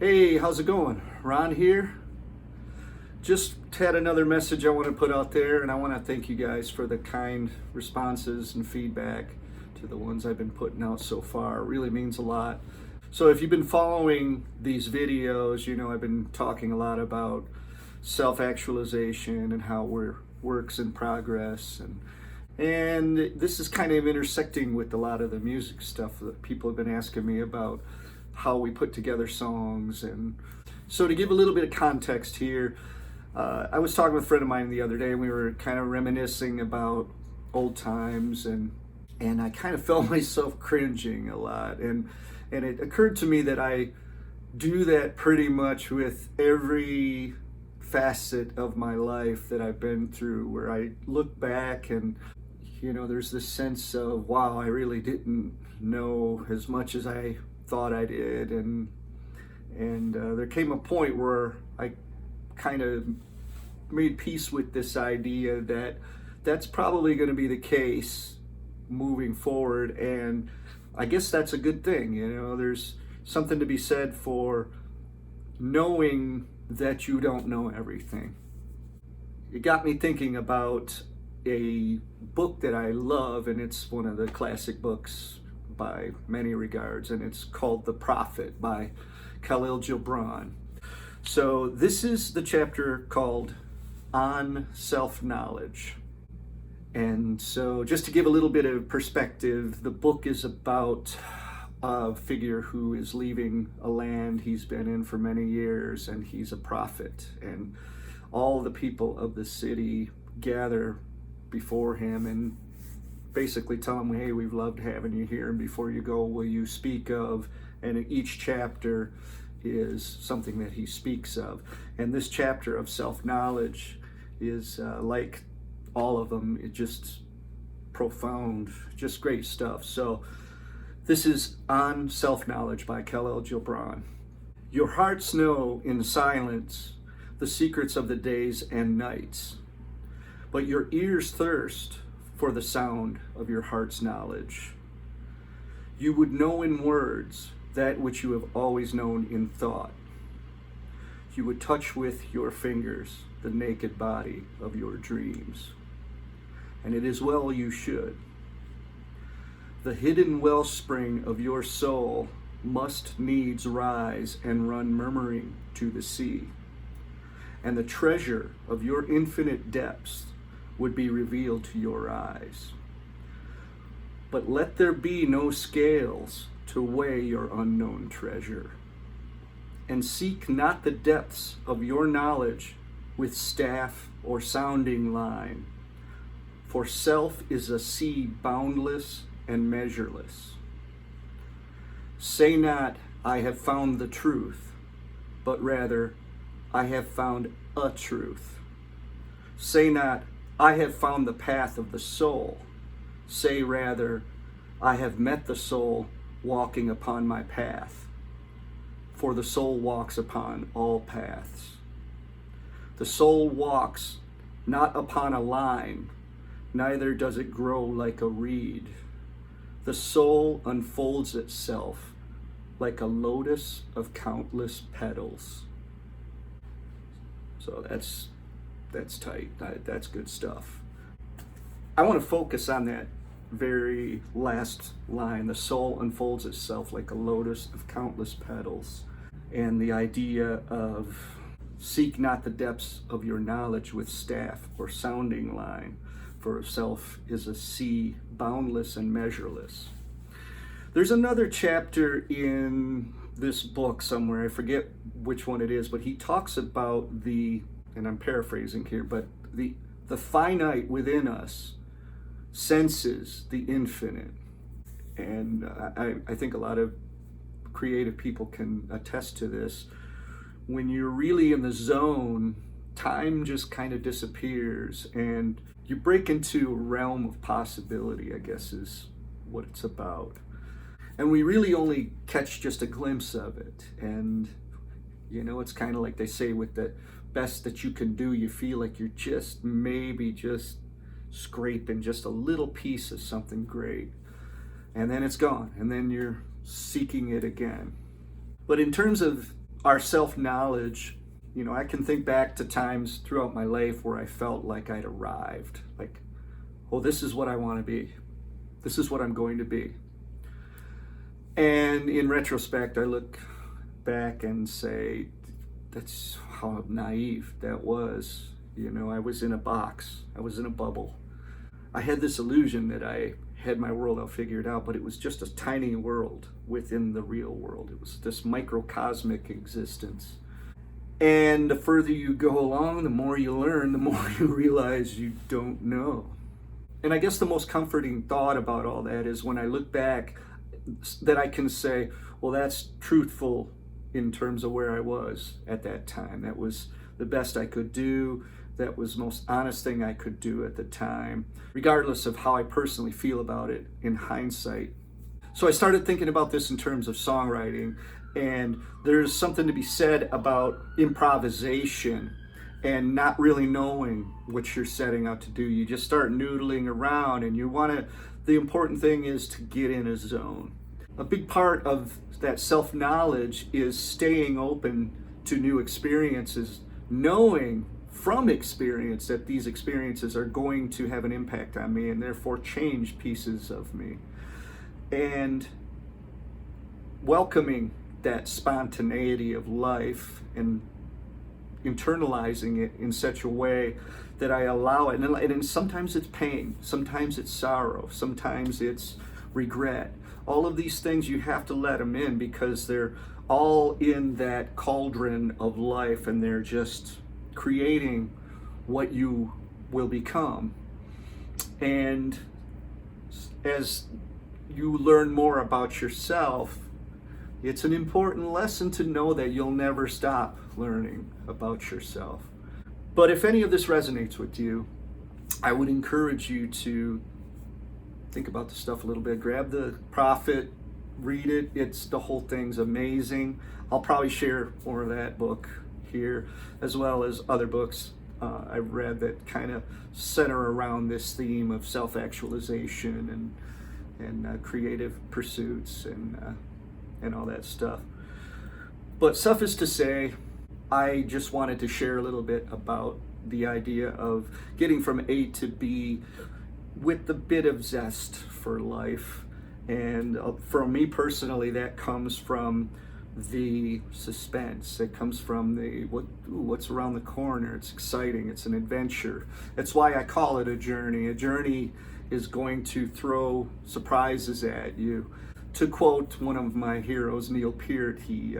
Hey, how's it going? Ron here. Just had another message I want to put out there, and I want to thank you guys for the kind responses and feedback to the ones I've been putting out so far. It really means a lot. So if you've been following these videos, you know I've been talking a lot about self-actualization and how we're works in progress, and this is kind of intersecting with a lot of the music stuff that people have been asking me about, how we put together songs. And so to give a little bit of context here, I was talking with a friend of mine the other day, and we were kind of reminiscing about old times, and I kind of felt myself cringing a lot, and it occurred to me that I do that pretty much with every facet of my life that I've been through, where I look back and there's this sense of, wow, I really didn't know as much as I thought I did, and there came a point where I kind of made peace with this idea that that's probably going to be the case moving forward, and I guess that's a good thing. There's something to be said for knowing that you don't know everything. It got me thinking about a book that I love, and it's one of the classic books by many regards, and it's called The Prophet by Khalil Gibran. So this is the chapter called On Self-Knowledge. And so just to give a little bit of perspective, the book is about a figure who is leaving a land he's been in for many years, and he's a prophet, and all the people of the city gather before him and basically tell him, hey, we've loved having you here, and before you go, will you speak of, and each chapter is something that he speaks of. And this chapter of self-knowledge is like all of them, it just profound, just great stuff. So this is On Self-Knowledge by Khalil Gibran. Your hearts know in silence the secrets of the days and nights, but your ears thirst for the sound of your heart's knowledge. You would know in words that which you have always known in thought. You would touch with your fingers the naked body of your dreams. And it is well you should. The hidden wellspring of your soul must needs rise and run murmuring to the sea. And the treasure of your infinite depths would be revealed to your eyes. But let there be no scales to weigh your unknown treasure. And seek not the depths of your knowledge with staff or sounding line. For self is a sea boundless and measureless. Say not, I have found the truth, but rather, I have found a truth. Say not, I have found the path of the soul. Say rather, I have met the soul walking upon my path. For the soul walks upon all paths. The soul walks not upon a line, neither does it grow like a reed. The soul unfolds itself like a lotus of countless petals. So that's tight. That's good stuff. I want to focus on that very last line. The soul unfolds itself like a lotus of countless petals. And the idea of seek not the depths of your knowledge with staff or sounding line, for self is a sea boundless and measureless. There's another chapter in this book somewhere, I forget which one it is, but he talks about and I'm paraphrasing here, but the finite within us senses the infinite. And I think a lot of creative people can attest to this. When you're really in the zone, time just kind of disappears, and you break into a realm of possibility, I guess is what it's about. And we really only catch just a glimpse of it. And, it's kind of like they say, with the best that you can do, you feel like you're just scraping just a little piece of something great. And then it's gone. And then you're seeking it again. But in terms of our self-knowledge, you know, I can think back to times throughout my life where I felt like I'd arrived, like, oh, this is what I want to be. This is what I'm going to be. And in retrospect, I look back and say, that's how naive that was. You know, I was in a box. I was in a bubble. I had this illusion that I had my world all figured out, but it was just a tiny world within the real world. It was this microcosmic existence. And the further you go along, the more you learn, the more you realize you don't know. And I guess the most comforting thought about all that is when I look back, that I can say, well, that's truthful in terms of where I was at that time. That was the best I could do. That was the most honest thing I could do at the time, regardless of how I personally feel about it in hindsight. So I started thinking about this in terms of songwriting, and there's something to be said about improvisation and not really knowing what you're setting out to do. You just start noodling around, and the important thing is to get in a zone. A big part of that self-knowledge is staying open to new experiences, knowing from experience that these experiences are going to have an impact on me and therefore change pieces of me. And welcoming that spontaneity of life and internalizing it in such a way that I allow it. And sometimes it's pain, sometimes it's sorrow, sometimes it's regret. All of these things, you have to let them in because they're all in that cauldron of life, and they're just creating what you will become. And as you learn more about yourself, it's an important lesson to know that you'll never stop learning about yourself. But if any of this resonates with you, I would encourage you to think about the stuff a little bit. Grab the Prophet, read it. The whole thing's amazing. I'll probably share more of that book here, as well as other books I've read that kind of center around this theme of self-actualization and creative pursuits and all that stuff. But suffice to say, I just wanted to share a little bit about the idea of getting from A to B with a bit of zest for life. And for me personally, that comes from the suspense. It comes from what's around the corner. It's exciting. It's an adventure. That's why I call it a journey. A journey is going to throw surprises at you. To quote one of my heroes, Neil Peart, he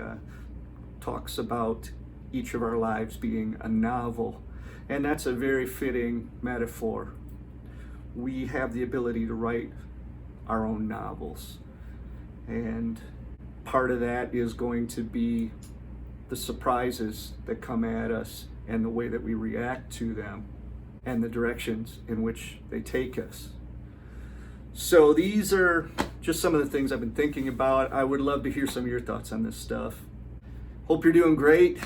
talks about each of our lives being a novel. And that's a very fitting metaphor. We have the ability to write our own novels. And part of that is going to be the surprises that come at us and the way that we react to them and the directions in which they take us. So these are just some of the things I've been thinking about. I would love to hear some of your thoughts on this stuff. Hope you're doing great.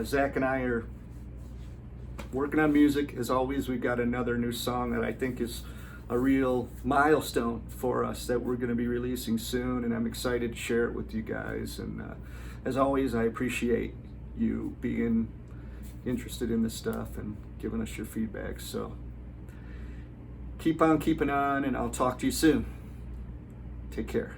Zach and I are working on music. As always, we've got another new song that I think is a real milestone for us that we're going to be releasing soon, and I'm excited to share it with you guys. And as always, I appreciate you being interested in this stuff and giving us your feedback. So keep on keeping on, and I'll talk to you soon. Take care.